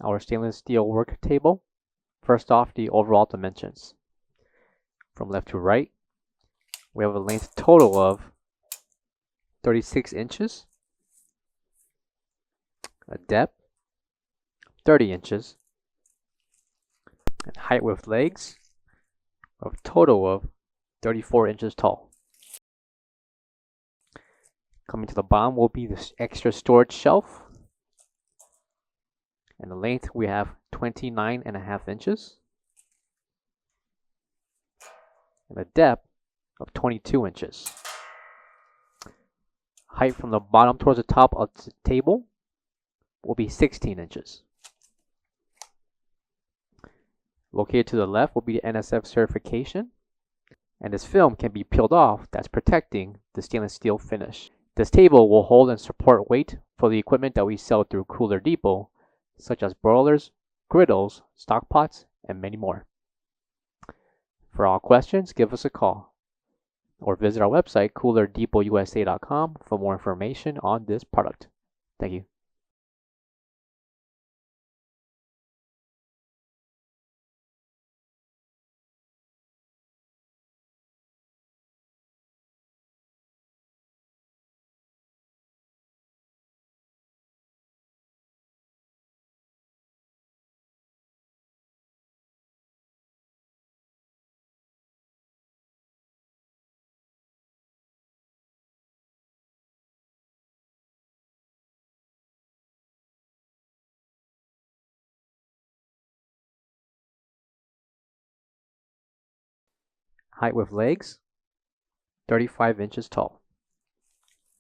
our stainless steel work table. First off, the overall dimensions. From left to right, we have a length total of 36 inches, a depth 30 inches, and height with legs of total of 34 inches tall. Coming to the bottom will be this extra storage shelf, and the length we have 29.5 inches, and a depth of 22 inches. Height from the bottom towards the top of the table will be 16 inches. Located to the left will be the NSF certification, and this film can be peeled off that's protecting the stainless steel finish. This table will hold and support weight for the equipment that we sell through Cooler Depot, such as broilers, griddles, stock pots, and many more. For all questions, give us a call or visit our website coolerdepotUSA.com for more information on this product. Thank you. Height with legs, 35 inches tall.